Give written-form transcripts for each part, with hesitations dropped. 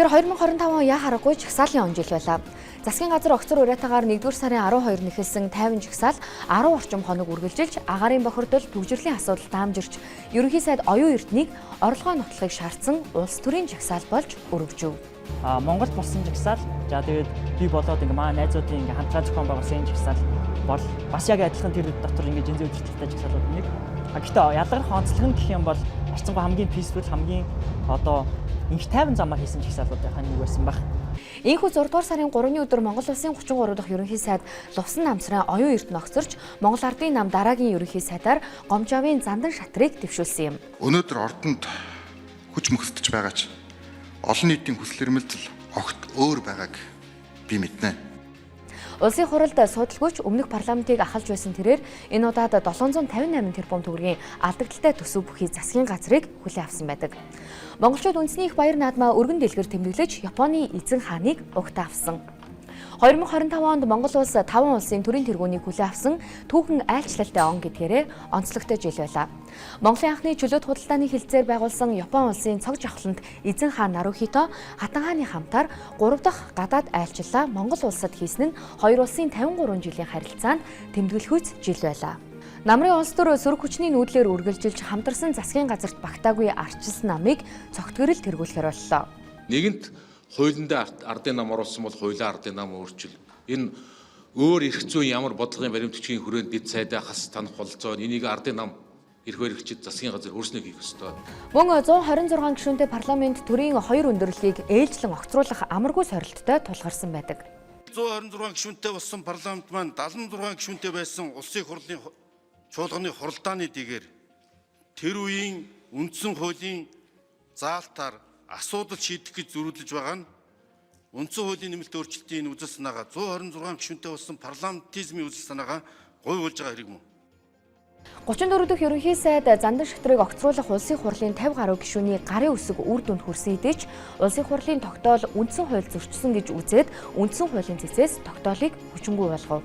Тэгэхээр 2025 он яа харахгүй жагсаалын он жил байлаа. Засгийн газар огцор уриатаагаар 1-р сарын 12-нд эхэлсэн 50 жагсаал 10 орчим хоног үргэлжилж агаарын бохирдол төвжирлийн асуудал таамжирч ерөнхий сайд оюун эрднийг орлогоо нотлохыг шаардсан улс төрийн жагсаал болж өргөжөв. Монголд болсон жагсаал. За тэгээд би болоод маа найзуудын хамтран зохион байгуулсан жагсаал бол бас яг адилхан тэр дотор зэнзээ удирдлагатай жагсаалууд нэг. Гэхдээ ялгарх онцлог нь гэх юм бол харцангуй хамгийн peaceful хамгийн инх тайван замаар хийсэн жагсаалуудынхаа нэг байсан баг. Ийхүү 6-р сарын 3-ны өдөр Монгол улсын 33 дахь ерөнхий сайд Лувсан намсрын оюун эрдэнэ огцорч Монгол Ардын нам дараагийн ерөнхий сайдаар Гомжавын Зандан шатрыг дэвшүүлсэн юм. Өнөөдөр ордонд хүч мөхсдөж байгаа ч олон нийтийн хүсэл эрмэлзэл огт өөр байгааг би мэднэ. Улсын хуралд судалгүйч өмнөх парламентыг ахалж байсан тэрээр энэ удаад 758 тэрбум төгрөгийн алдагдaltaй төсөв бүхий засгийн газрыг хүлээн авсан байдаг. Монголчууд үндэсний их баяр наадмаа өргөн дэлгэр тэмдэглэж Японы эзэн хааныг угтаа авсан. 2025 онд Монгол улс 5 улсын төрийн тэргүүнийг хүлээн авсан түүхэн айлчлалтай он гэдгээрээ онцлогтой жил байлаа. Монголын анхны чөлөөт худалдааны хилцээр байгуулсан Япон улсын цог жавхланд эзэн хаан Нарухито хатан хааны хамтаар 3 дахь гадаад айлчлалаа Монгол улсад хийсэн нь хоёр улсын 53 жилийн харилцаанд тэмдэглэхүйц жил байлаа. Намрын улс төр сөрөг хүчний нүүдлээр үргэлжилж хамтарсан засгийн газарт багтаагүй арчилсан намыг цогтгөрөл тэргүүлэхээр боллоо. Нэгэнт хуулиндаа ардын нам оруулсан бол хуулиа ардын нам өөрчил. Энэ өөр эрх зүйн ямар бодлогын баримтчгийн хүрээнд дэд сайдаа хас танах болцоо энийг ардын нам эрх баригчид засгийн газар хөрснө хийх ёстой. Мөн 126 гишүүнтэй парламент төрийн 2 өндөрлөгийг ээлжлэн огцруулах амаргүй сорилттой тулгарсан байдаг. 126 гишүүнтэй болсон парламент маань 76 гишүүнтэй байсан улсын хурлын чуулганы хуралдааны дэгээр тэр үеийн үндсэн хуулийн заалтаар асуудал шийдэх гэж зөрүүлж байгаа нь үндсэн хуулийн нэмэлт өөрчлөлтийн үзэл санаагаа 126 гишүүнтэй болсон парламентизмын үзэл санаагаа гойвуулж байгаа хэрэг мөн. 34 дахь ерөнхий сайд Зандан шатрыг огцруулах улсын хурлын 50 гаруй гишүүний гарын үсэг үр дүнд хүрсэн хэдий ч улсын хурлын тогтоол үндсэн хууль зөрчсөн гэж үзээд үндсэн хуулийн цэцээс тогтоолыг хүчингүй болгов.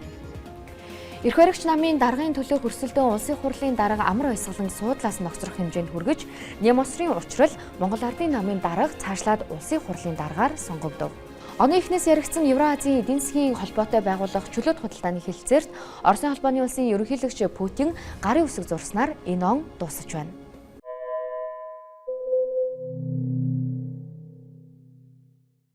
Эрх баригч намын даргын төлөө хөрсөлдөө улсын хурлын дарга амар баясгалан суудлаас ногцрох хэмжээнд хүргэж Немосрын учрал Монгол Ардын намын дарга цаашлаад улсын хурлын даргаар сонгогдов. Оны эхнээс яригдсан Евразийн эдийн засгийн холбоотой байгуулах чөлөөт худалдааны хэлэлцээрт Оросын холбооны улсын ерөнхийлөгч Путин гарын үсэг зурснаар энэ он дуусаж байна.